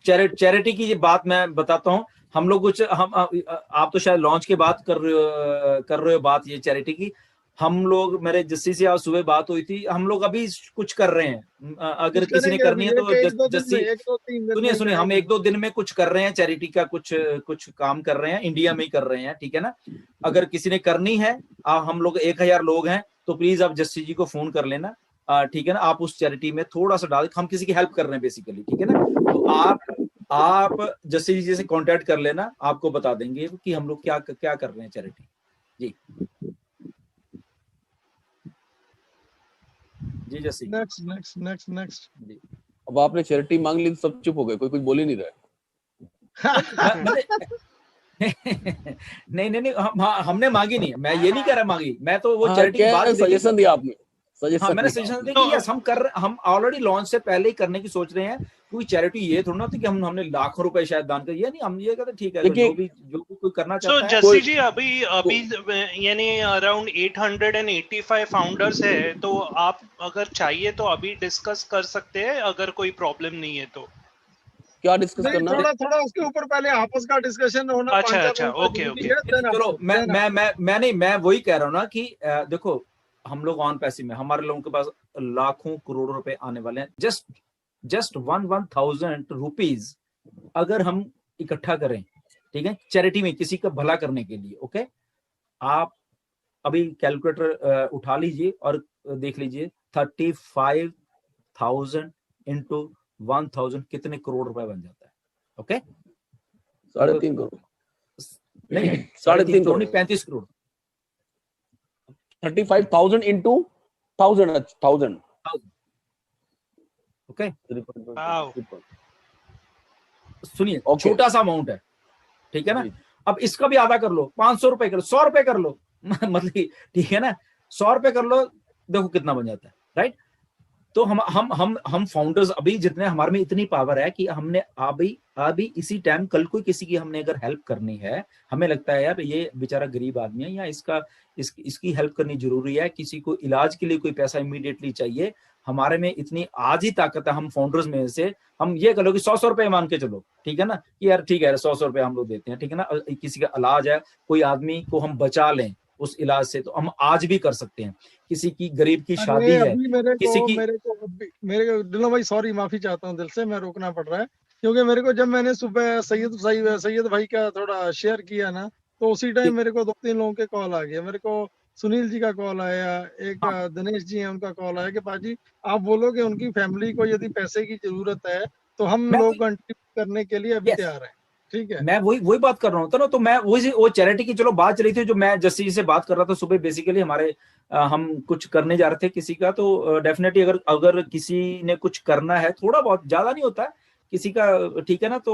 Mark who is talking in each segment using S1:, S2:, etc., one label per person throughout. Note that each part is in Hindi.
S1: चैरिटी की ये बात मैं बताता हूँ। हम लोग कुछ हम आप तो शायद लॉन्च के बाद कर रहे हो बात ये चैरिटी की। हम लोग, मेरे जस्सी से आज सुबह बात हुई थी, हम लोग अभी कुछ कर रहे हैं। अगर
S2: कुछ
S1: किसी ने
S2: करेंगे
S1: करनी
S2: अभी,
S1: है तो
S2: एक दो दिन में,
S1: जस्सी,
S2: एक दो तीन दिन
S1: सुनिए
S2: में
S1: सुनिए, हम
S2: करेंगे।
S1: 1-2 दिन में कुछ कर रहे हैं चैरिटी का, कुछ कुछ काम कर रहे हैं, इंडिया में ही कर रहे हैं, ठीक है ना। अगर किसी ने करनी है, हम लोग 1000 लोग हैं, तो प्लीज आप जस्सी जी को फोन कर लेना, ठीक है ना। आप उस चैरिटी में थोड़ा सा डाल, हम किसी की हेल्प कर रहे हैं बेसिकली, ठीक है ना। तो आप जस्सी जी से कांटेक्ट कर लेना, आपको बता देंगे कि हम लोग क्या क्या कर रहे हैं चैरिटी। जी जी Jassi.
S2: Next next next next.
S1: जी
S3: अब आपने चैरिटी मांग ली तो सब चुप हो गए, कोई कुछ बोल ही नहीं रहा है।
S1: मैंने नहीं नहीं नहीं, हमने मांगी नहीं है, मैं ये नहीं कह रहा मांगी, मैं तो वो चैरिटी की बात
S3: सजेशन दिया आपने,
S1: हाँ मैंने
S3: सजेशन
S1: सजेशन दिया कि यस हम ऑलरेडी लॉन्च से पहले ही करने की सोच रहे हैं, क्योंकि चैरिटी ये थोड़ा ना होती कि हमने लाखों रुपए शायद दान कर, ये नहीं, हम ये कहते ठीक है, जो भी कोई करना चाहता है।
S4: जस्सी जी, अभी यानी अराउंड 885 फाउंडर्स है, तो आप अगर चाहिए तो अभी डिस्कस कर सकते हैं, अगर कोई प्रॉब्लम नहीं है तो।
S3: क्या डिस्कस करना है?
S2: थोड़ा उसके ऊपर पहले आपस का डिस्कशन होना।
S4: अच्छा ओके।
S1: चलो मैं वही कह रहा हूँ ना कि देखो, हम लोग ऑन पैसिव में, हमारे लोगों के पास लाखों करोड़ों रुपए आने वाले हैं। जस्ट 1,000 रुपीज अगर हम इकट्ठा करें, ठीक है, चैरिटी में किसी का भला करने के लिए, ओके। आप अभी कैलकुलेटर उठा लीजिए और देख लीजिए 35,000 इंटू 1,000 कितने करोड़ रुपए बन जाता है, ओके।
S3: 3.5 करोड़
S1: नहीं,
S3: 3.5 करोड़,
S1: 35 करोड़।
S3: 35,000 into 1000,
S1: okay.
S3: 3.5।
S1: सुनिए, छोटा सा अमाउंट है, ठीक है ना। अब इसका भी आधा कर लो, 500 रुपए कर लो, 100 रुपए कर लो मतलब ठीक है ना, 100 रुपए कर लो, देखो कितना बन जाता है, राइट। तो हम फाउंडर्स अभी जितने हमारे में इतनी पावर है कि हमने अभी इसी टाइम कल कोई किसी की हमने अगर हेल्प करनी है, हमें लगता है यार ये बेचारा गरीब आदमी है, या इसकी हेल्प करनी जरूरी है, किसी को इलाज के लिए कोई पैसा इमीडिएटली चाहिए, हमारे में इतनी आज ही ताकत है हम फाउंडर्स में से, हम ये कह लो कि 100 रुपए मान के चलो, ठीक है ना, कि यार ठीक है 100 रुपए हम लोग देते हैं, ठीक है ना। किसी का इलाज है, कोई आदमी को हम बचा लें उस इलाज से, तो हम आज भी कर सकते हैं। किसी की गरीब की शादी है,
S2: मेरे को दिलो भाई, सॉरी, माफी चाहता हूँ दिल से, मैं रोकना पड़ रहा है, क्योंकि मेरे को जब मैंने सुबह सैयद भाई का थोड़ा शेयर किया ना, तो उसी टाइम मेरे को 2-3 लोगों के कॉल आ गया। मेरे को सुनील जी का कॉल आया, एक दिनेश जी है उनका कॉल आया कि पाजी आप बोलो कि उनकी फैमिली को यदि पैसे की जरूरत है तो हम लोग कंट्रीब्यूट करने के लिए अभी तैयार हैं, ठीक है।
S1: मैं वही बात कर रहा हूँ, तो मैं वो चैरिटी की चलो बात चली थी, जो मैं जस्सी जी से बात कर रहा था सुबह, बेसिकली हमारे हम कुछ करने जा रहे थे किसी का, तो डेफिनेटली अगर किसी ने कुछ करना है, थोड़ा बहुत, ज्यादा नहीं होता है किसी का, ठीक है ना, तो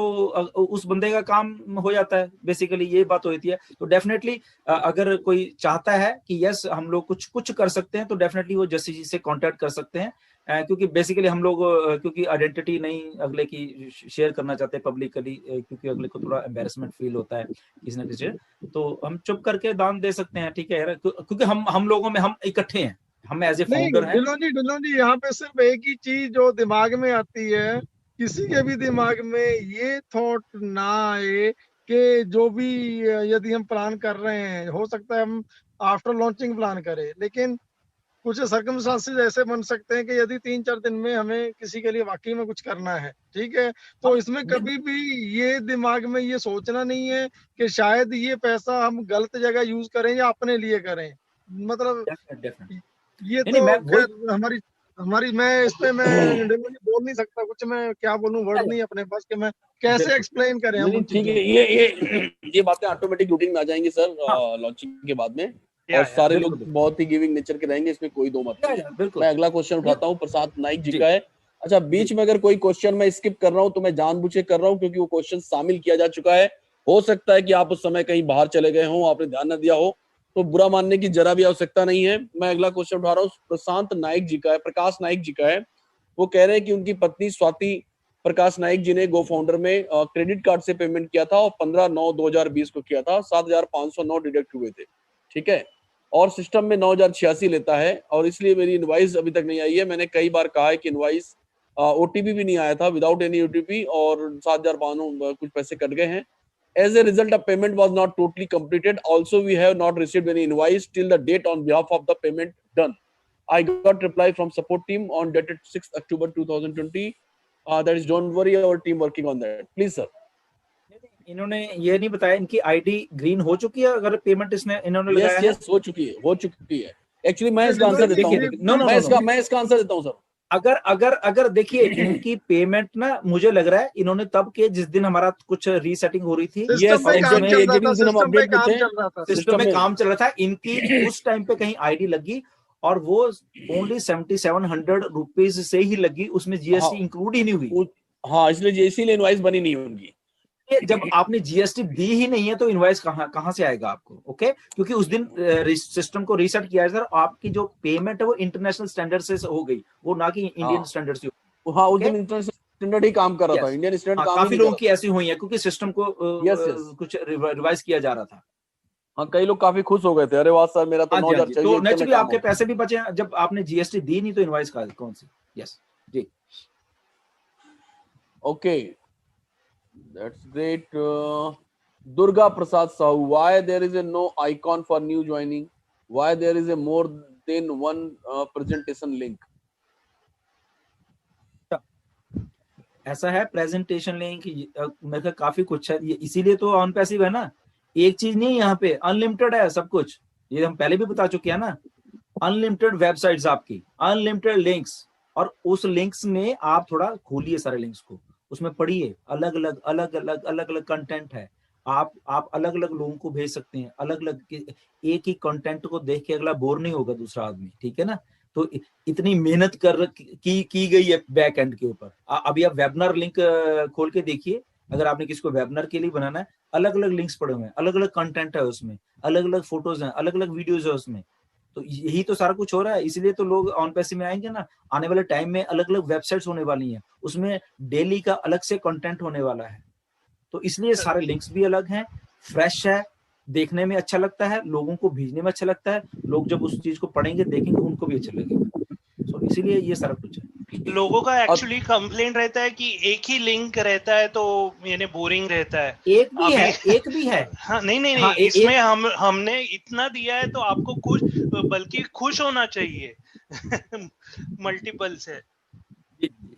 S1: उस बंदे का काम हो जाता है, बेसिकली ये बात होती है। तो डेफिनेटली अगर कोई चाहता है कि यस हम लोग कुछ कर सकते हैं, तो डेफिनेटली वो जस्सी जी से कांटेक्ट कर सकते हैं, क्योंकि बेसिकली हम लोग क्योंकि आइडेंटिटी नहीं अगले की शेयर करना चाहते पब्लिकली, क्योंकि अगले को थोड़ा एम्बैरेसमेंट फील होता है किसी ना किसी, तो हम चुप करके दान दे सकते हैं, ठीक है यार, क्योंकि हम लोगों में हम इकट्ठे हैं, हम एज ए फाउंडर हैं।
S2: ढिल्लों जी यहाँ पे सिर्फ एक ही चीज जो दिमाग में आती है, किसी के भी दिमाग में ये थॉट ना आए कि जो भी यदि हम प्लान कर रहे हैं, हो सकता है हम आफ्टर लॉन्चिंग प्लान करें, लेकिन कुछ सर्कमस्टांसेस ऐसे बन सकते हैं कि यदि 3-4 दिन में हमें किसी के लिए वाकई में कुछ करना है, ठीक है, तो इसमें कभी भी ये दिमाग में ये सोचना नहीं है कि शायद ये पैसा हम गलत जगह यूज करें या अपने लिए करें। मतलब ये तो हमारी मैं इस पे मैं बोल नहीं सकता कुछ, मैं क्या बोलूं, वर्ड नहीं अपने पास कि मैं कैसे एक्सप्लेन करें हम।
S3: ठीक है, ये बातें ऑटोमेटिक रूटीन में आ जाएंगी सर लॉन्चिंग के बाद में, और सारे लोग बहुत ही गिविंग नेचर के रहेंगे, इसमें कोई दो मत नहीं। मैं अगला क्वेश्चन उठाता हूँ, प्रसाद नाइक जी का है। अच्छा, बीच में अगर कोई क्वेश्चन मैं स्किप कर रहा हूँ तो मैं जानबूझ के कर रहा हूँ, क्योंकि वो क्वेश्चन शामिल किया जा चुका है। हो सकता है कि आप उस समय कहीं बाहर चले गए हो, आपने ध्यान न दिया हो, तो बुरा मानने की जरा भी आवश्यकता नहीं है। मैं अगला क्वेश्चन उठा रहा हूँ, प्रशांत नाइक जी का है, प्रकाश नाइक जी का है। वो कह रहे हैं कि उनकी पत्नी स्वाति प्रकाश नाइक जी ने गो फाउंडर में क्रेडिट कार्ड से पेमेंट किया था और 15/9/2020 को किया था, 7,509 डिडक्ट हुए थे, ठीक है, और सिस्टम में 9,086 लेता है, और इसलिए मेरी इनवाइस अभी तक नहीं आई है। मैंने कई बार कहा है कि इनवाइस ओटीपी भी नहीं आया था, विदाउट एनी ओटीपी, और 7,500 कुछ पैसे कट गए हैं. As a result, the payment was not totally completed. Also, we have not received any invoice till the date on behalf of the payment done. I got reply from support team on dated 6th October 2020. That is, don't worry, our team working on that. Please, sir.
S1: इन्होंने ये नहीं बताया इनकी आईडी ग्रीन हो चुकी है अगर पेमेंट इन्होंने लगाया है?
S3: Yes, हो चुकी है. Actually, मैं इसका आंसर देता हूँ. मैं इसका आंसर देता हूँ सर.
S1: अगर देखिए इनकी पेमेंट ना, मुझे लग रहा है इन्होंने तब के जिस दिन हमारा कुछ रीसेटिंग हो रही थी,
S2: सिस्टम में काम
S1: चल रहा था, इनकी उस टाइम पे कहीं आईडी लगी और वो ओनली 7700 रुपीज से ही लगी, उसमें जीएसटी इंक्लूड ही नहीं हुई.
S3: हाँ, इसलिए इनवॉइस बनी नहीं होगी.
S1: जब आपने जीएसटी दी ही नहीं है तो इनवॉइस कहां से आएगा आपको? ओके, क्योंकि उस दिन सिस्टम को रीसेट किया सर, आपकी जो पेमेंट है वो इंटरनेशनल स्टैंडर्ड से हो गई, वो ना कि इंडियन स्टैंडर्ड से.
S3: हाँ, उस दिन इंटरनेशनल स्टैंडर्ड ही काम कर रहा था, इंडियन स्टैंडर्ड काम.
S1: काफी लोगों की ऐसी हुई है क्योंकि सिस्टम को कुछ रिवाइज किया जा रहा था.
S3: हाँ, कई लोग काफी खुश हो गए थे, अरे वाह सर, मेरा तो 9,000 चाहिए.
S1: तो नेचुरली आपके पैसे भी बचे, जब आपने जीएसटी दी नहीं तो इनवॉइस कौन सी? यस जी,
S3: okay, that's great. Durga Prasad Sahu, why there is a no icon for new joining? Why there is a more than one presentation link?
S1: ऐसा है, प्रेजेंटेशन लिंक मेरे ख्याल काफी कुछ है, इसीलिए तो ऑन पैसिव है ना. एक चीज नहीं, यहाँ पे अनलिमिटेड है सब कुछ, ये हम पहले भी बता चुके हैं ना. अनलिमिटेड वेबसाइट्स आपकी, अनलिमिटेड लिंक्स, और उस लिंक्स में आप थोड़ा खोलिए सारे लिंक्स को, उसमें पढ़िए, अलग अलग कंटेंट है. आप अलग अलग लोगों को भेज सकते हैं, अलग अलग एक ही कंटेंट को देख के अगला बोर नहीं होगा दूसरा आदमी, ठीक है ना. तो इतनी मेहनत की गई है बैक एंड के ऊपर. अभी आप वेबिनार लिंक खोल के देखिए, अगर आपने किसी को वेबिनार के लिए बनाना है, अलग अलग लिंक्स पड़े हुए हैं, अलग अलग कंटेंट है उसमें, अलग अलग फोटोज हैं, अलग अलग वीडियोज है उसमें. तो यही तो सारा कुछ हो रहा है, इसलिए तो लोग ऑन पैसिव में आएंगे ना. आने वाले टाइम में अलग अलग वेबसाइट्स होने वाली हैं, उसमें डेली का अलग से कंटेंट होने वाला है. तो इसलिए सारे लिंक्स भी अलग हैं, फ्रेश है, देखने में अच्छा लगता है, लोगों को भेजने में अच्छा लगता है, लोग जब उस चीज को पढ़ेंगे देखेंगे उनको भी अच्छा लगेगा. तो इसीलिए ये सारा कुछ है.
S4: लोगों का एक्चुअली कंप्लेंट रहता है कि एक ही लिंक रहता है तो यानी बोरिंग रहता है.
S1: एक भी है. हाँ, नहीं
S4: हाँ, इसमें हमने इतना दिया है तो आपको कुछ बल्कि खुश होना चाहिए. मल्टीपल से.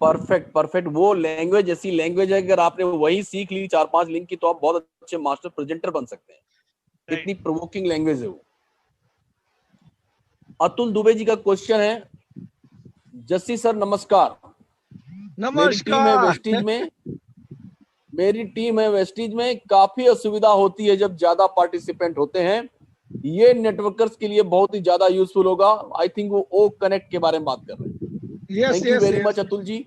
S3: परफेक्ट. वो लैंग्वेज ऐसी लैंग्वेज है, अगर आपने वही सीख ली 4-5 लिंक की, तो आप बहुत अच्छे मास्टर प्रेजेंटर बन सकते हैं. इतनी प्रोवोकिंग लैंग्वेज है वो. अतुल दुबे जी का क्वेश्चन है, जस्सी सर नमस्कार. मेरी टीम है वेस्टीज में, काफी असुविधा होती है जब ज्यादा पार्टिसिपेंट होते हैं. ये नेटवर्कर्स के लिए बहुत ही ज्यादा यूजफुल होगा. आई थिंक वो ओ कनेक्ट के बारे में बात कर रहे हैं. Thank you very much Atul ji,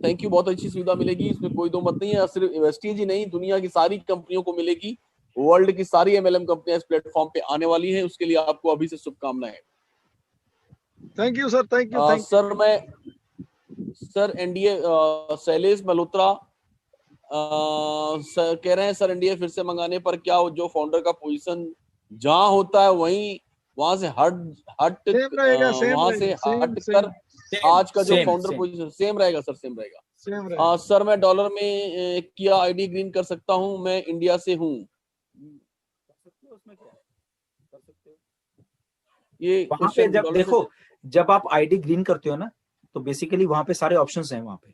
S3: thank you. बहुत अच्छी सुविधा मिलेगी, इसमें कोई दो मत नहीं है. सिर्फ वेस्टीज ही नहीं, दुनिया की सारी कंपनियों को मिलेगी. वर्ल्ड की सारी एमएलएम कंपनियां इस प्लेटफॉर्म पे आने वाली है, उसके लिए आपको अभी से शुभकामनाएं.
S2: Thank you sir. Thank you.
S3: Sir NDA Shailesh Malhotra sir कह रहे हैं, सर एनडीए फिर से मंगाने पर क्या जो फाउंडर का पोजीशन जहां होता है वहां से हट कर आज का जो फाउंडर पोजीशन सेम रहेगा सर? सेम रहेगा. सर मैं डॉलर में किया आईडी ग्रीन कर सकता हूं, मैं इंडिया से हूं. ये
S1: वहां पे जब देखो, जब आप आईडी ग्रीन करते हो ना, तो बेसिकली वहां पे सारे ऑप्शंस हैं. वहां पे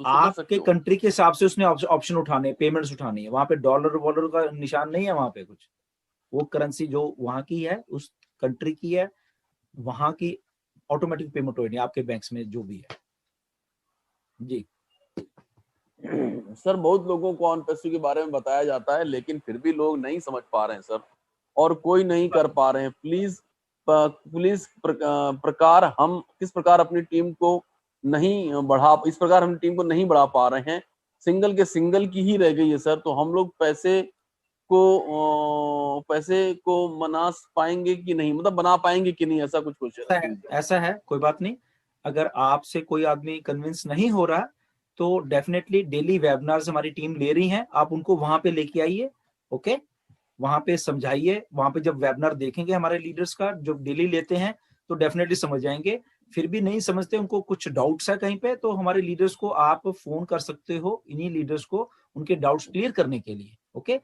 S1: आपके कंट्री के हिसाब से उसने ऑप्शन उठाने, पेमेंट्स उठानी है. वहां पे डॉलर वॉलर का निशान नहीं है वहां पे कुछ. वो करेंसी जो वहां की है, उस कंट्री की है, वहां की ऑटोमेटिक पेमेंट होगी आपके बैंक्स में जो भी है. जी
S3: सर, बहुत लोगों को ऑन पैसिव के बारे में बताया जाता है, लेकिन फिर भी लोग नहीं समझ पा रहे हैं सर, और कोई नहीं कर पा रहे हैं. प्लीज प्रकार हम किस प्रकार अपनी टीम को नहीं बढ़ा पा रहे हैं. सिंगल के सिंगल की ही रह गई है सर. तो हम लोग पैसे को मना पाएंगे कि नहीं, मतलब बना पाएंगे कि नहीं, ऐसा कुछ क्वेश्चन.
S1: ऐसा है, कोई बात नहीं. अगर आपसे कोई आदमी कन्विंस नहीं हो रहा तो डेफिनेटली डेली वेबिनार्स हमारी टीम ले रही है, आप उनको वहां पे लेके आइए. ओके, वहां पे समझाइए. वहां पे जब वेबिनार देखेंगे हमारे लीडर्स का जो डेली लेते हैं तो डेफिनेटली समझ जाएंगे. फिर भी नहीं समझते, उनको कुछ डाउट्स है कहीं पे, तो हमारे लीडर्स को आप फोन कर सकते हो, इन्हीं लीडर्स को, उनके डाउट्स क्लियर करने के लिए। ओके,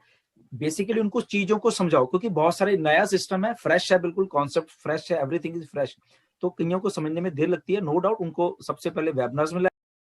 S1: बेसिकली उनको चीजों को समझाओ, क्योंकि बहुत सारे नया सिस्टम है, फ्रेश है, बिल्कुल कॉन्सेप्ट फ्रेश है, एवरीथिंग इज फ्रेश, तो कईयों को समझने में देर लगती है। नो डाउट उनको सबसे पहले वेबिनार्स में